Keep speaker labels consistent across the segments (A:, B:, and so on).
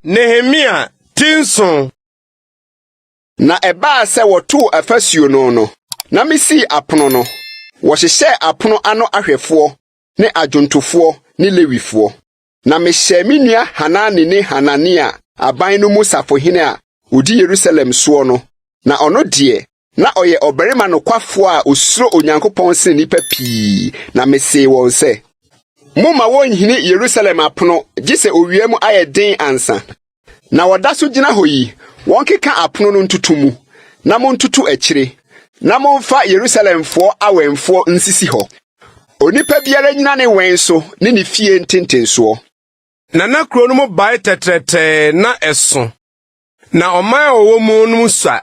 A: Nehemiah Tinson.
B: Na eba se woto afasuo no na mesi apono no wo hyehye apono ano ahwefo ne adwontofo ne lewifo na mehyɛ me nua Hanani ne Hanania aban no mu safohene a odi Yerusalem so no na ɔno de na ɔyɛ ɔbarima no kwafo a osuro Onyankopɔn sen nipa pii na mese wɔn sɛ moma wɔnhini Yerusalem apono gye owia mu ayɛ den ansa na wɔda so gyina hɔ yi wɔnkeka apono no ntutu mu na montutu akyire na momfa Yerusalemfo awɛmfo nsisi hɔ onipa biara nyina ne wɛn so ne ne fie ntentensoɔ
A: na kuro no mu bae tetrete na ɛso na ɔman ɔwɔ mu no sua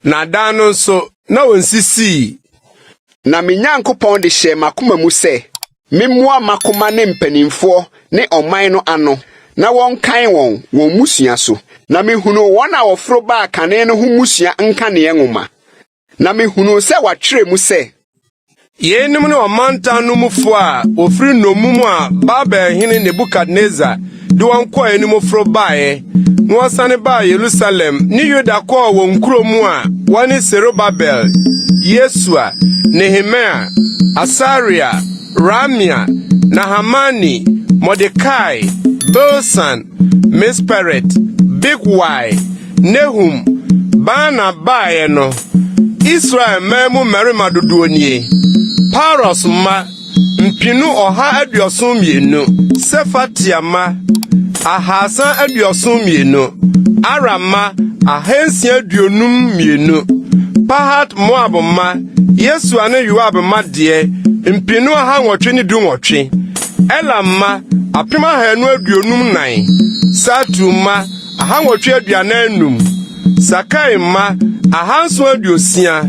A: na dan no nso na wonsisi
B: na me Nyankopɔn de hyɛ makoma mu sɛ memmoa makoma ne mpanimfoɔ ne ɔman no ano na wɔnkan wɔn musua so na mehunu wɔn a wɔforo ba kane no ho musua nkanea nwoma na mehunu sɛ watwerɛ mu sɛ
A: yenim ne ɔmantan no mufo a ofiri nomum a Babel hene Nebukadnezar de wɔn kɔɔ anim foro bae na wɔsane baa Yerusalem ne Yuda kɔɔ wɔn kuro mu a wɔne Serubabel, Yesua, Nehemiah, Asaria, Ramia, Nahamani, Mordecai, Bilsan, Misperet, Bigwai, Nehum, Bana bae no Israel memu merima dodoɔ nie Paros ma mpinu ɔha aduɔson mmienu Sefatia ma ahasan aduɔson mmienu Aram ma ahansia aduonum mmienu Pahat Moab ma Yesua ne Yoab ma de mpinu ɔha nwɔtwe ne dunwɔtwe Elam ma apem ahanu aduonum nan Satu ma ahanwɔtwe aduananum Sakai ma ahanso aduosia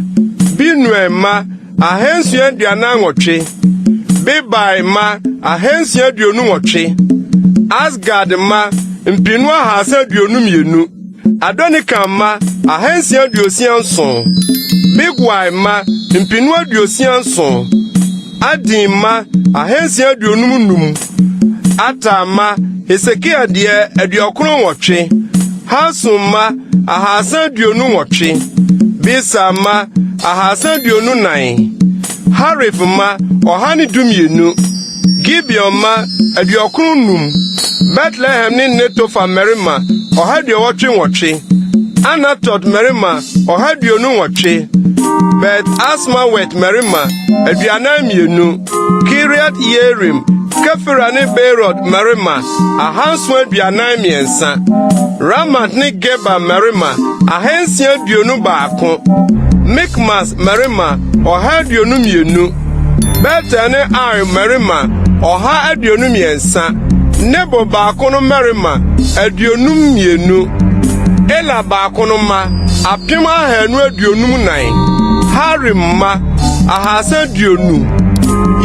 A: Binue ma ahansia aduananwɔtwe Bebai ma ahansia aduonumwɔtwe Asgard ma mpinu ahasa aduonum yenu Adonikam ma ahansia aduosia nson Bigwai ma mpinu aduosia nson Adin ma ahansia aduonum num Ata ma Hesekia de aduokronwɔtwe Hasum ma ahasa aduonumwɔtwe Bisa ma ahasa aduonunan Harif ma ɔhane dumienu Gibeon ma aduokronnum Bethlehem ne Netofa merima ɔha aduowɔtwe Anatot merima ɔha aduonunwɔtwe Bet Asmawet merima aduanan mmienu Kiriat Yearim Kefira ne Beerot merima ahanso aduanan mmiɛnsa Ramat ne Geba merima ahansia aduonu baako Mikmas merima ɔha aduonu mmienu Betel ne Ai merima ɔha aduonu mmiɛnsa Nebo baako no merima aduonum mmienu Ela baako no ma apem ahanu aduonum nan Harim ma ahasa aduonu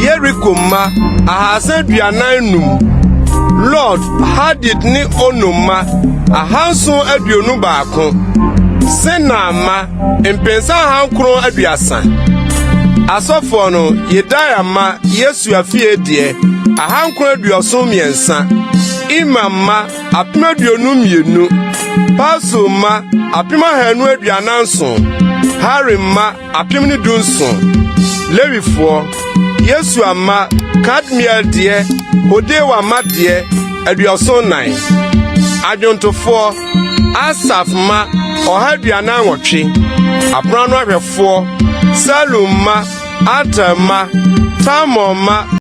A: Yeriko ma ahasa aduananum Lord Hadid ne Ono ma ahanso aduonu baako Sena ma mpensa ahankron aduasa Asofo no Yedaya ma Yesua fie de ahankron aduoson mmiɛnsa Imam ma apem aduonu mmienu Paso ma apem ahanu aduananson Harim ma apem ne dunson Lewifo Yesua ma Kadmiel de Hodewa ma de aduoson nan Adwontofo Asaf ma ɔha aduananwɔtwe Aprano ahwɛfo Salum ma Atam ma Tamon ma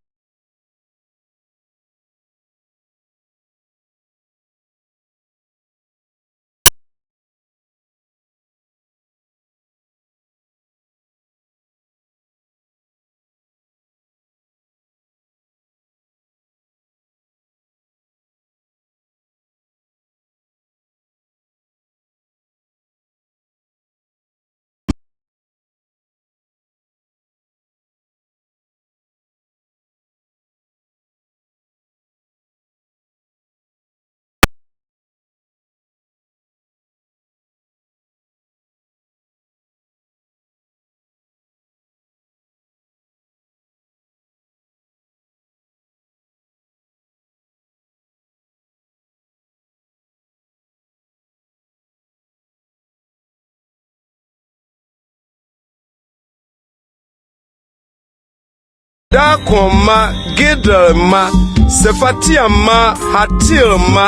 A: Dakon ma, Gidel ma, Sefatia ma, Hatil ma,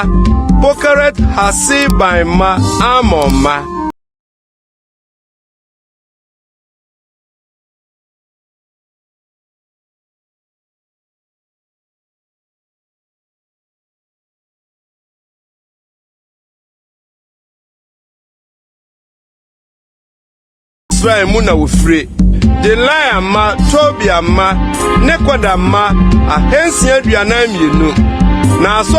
A: Pokeret Hasibai ma, Amon ma. Israel muna wufre. Delaya ma, Tobia ma, Nekoda ma, ahensia aduanan mienu. Na